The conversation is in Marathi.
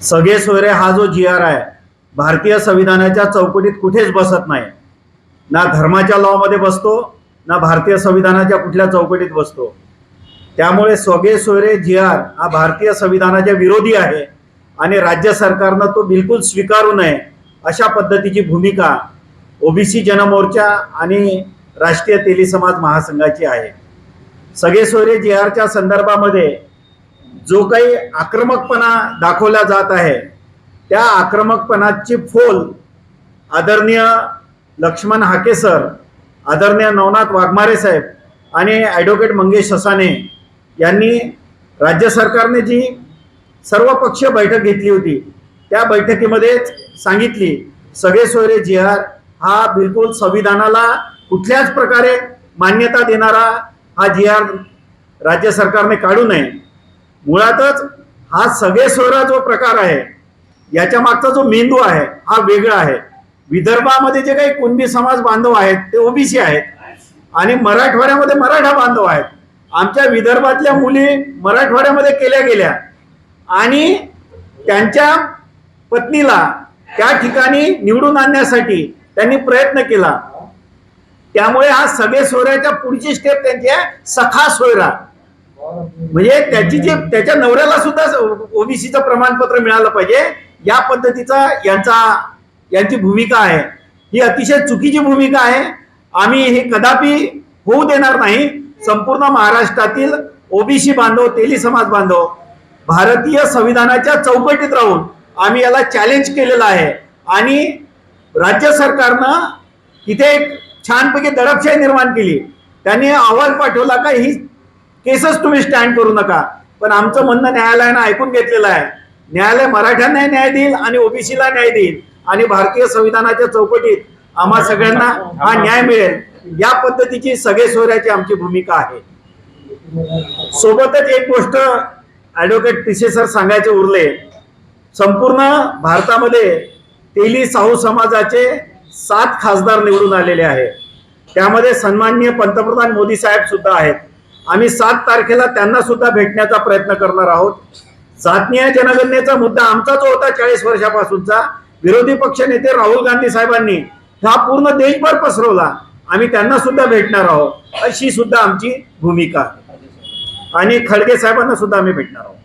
सगळे सोयरे हा जो GR आहे भारतीय संविधानाच्या चौकटीत कुठेच बसत नाही। ना धर्माच्या लॉमध्ये बसतो, ना भारतीय संविधानाच्या कुठल्या चौकटीत बसतो। त्यामुळे सगळे सोयरे GR हा भारतीय संविधानाच्या विरोधी आहे आणि राज्य सरकारनं तो बिलकुल स्वीकारू नये अशा पद्धतीची भूमिका ओबीसी जनमोर्चा आणि राष्ट्रीय तेली समाज महासंघाची आहे। सगळे सोयरे GRच्या संदर्भामध्ये जो काही आक्रमकपणा दाखवला जात आहे त्या आक्रमकपणाची फोल आदरणीय लक्ष्मण हाके सर, आदरणीय नवनाथ वाघमारे साहेब आणि ॲडव्होकेट मंगेश ससाने यांनी राज्य सरकारने जी सर्वपक्षीय बैठक घेतली होती त्या बैठकीमध्ये सांगितली सगळे सोयरे GR हा बिलकुल संविधानाला कुठल्याच प्रकारे मान्यता देणारा हा GR राज्य सरकारने काढू नये। मुळातच हा सगळे सोयरा जो प्रकार आहे याच्या मागचा जो मेंदू आहे हा वेगळा आहे। विदर्भामध्ये जे काही कुणबी समाज बांधव आहेत ते ओबीसी आहेत आणि मराठवाड्यामध्ये मराठा बांधव आहेत। आमच्या विदर्भातल्या मुली मराठवाड्यामध्ये केल्या गेल्या आणि त्यांच्या पत्नीला त्या ठिकाणी निवडून आणण्यासाठी त्यांनी प्रयत्न केला। त्यामुळे हा सगळे सोयऱ्याच्या पुढची स्टेप त्यांची सखा सोयरा, म्हणजे त्याच्या नवऱ्याला सुद्धा ओबीसीचं प्रमाणपत्र मिळालं पाहिजे या पद्धतीचा यांची भूमिका आहे। ही अतिशय चुकीची भूमिका आहे। आम्ही हे कदापि होऊ देणार नाही। संपूर्ण महाराष्ट्रातील ओबीसी बांधव, तेली समाज बांधव भारतीय संविधानाच्या चौकटीत राहून आम्ही याला चॅलेंज केलेलं आहे आणि राज्य सरकारनं तिथे एक छानपैकी दडपशाही निर्माण केली। त्यांनी अहवाल पाठवला का ही केसच तुम्ही स्टँड करू नका, पण आमचं म्हणणं न्यायालयानं ऐकून घेतलेलं आहे। न्यायालय मराठ्यांना न्याय देईल आणि ओबीसीला न्याय देईल आणि भारतीय संविधानाच्या चौकटीत आम्हा सगळ्यांना हा न्याय मिळेल या पद्धतीची सगळे सोयऱ्याची आमची भूमिका आहे। सोबतच एक गोष्ट ॲडव्होकेट पिसे सर सांगायचे उरले, संपूर्ण भारतामध्ये तेली साहू समाजाचे 7 खासदार निवडून आलेले आहेत। त्यामध्ये सन्माननीय पंतप्रधान मोदी साहेब सुद्धा आहेत। आम्ही 7 तारखेला त्यांना सुद्धा भेटण्याचा प्रयत्न करणार आहोत। जातीय जनगणनेचा मुद्दा आमचा जो होता 40 वर्षापासूनचा, विरोधी पक्ष नेते राहुल गांधी साहेबांनी हा पूर्ण देशभर पसरवला। आम्ही त्यांना सुद्धा भेटणार आहोत अशी सुद्धा आमची भूमिका आहे आणि खडगे साहेबांना सुद्धा आम्ही भेटणार आहोत।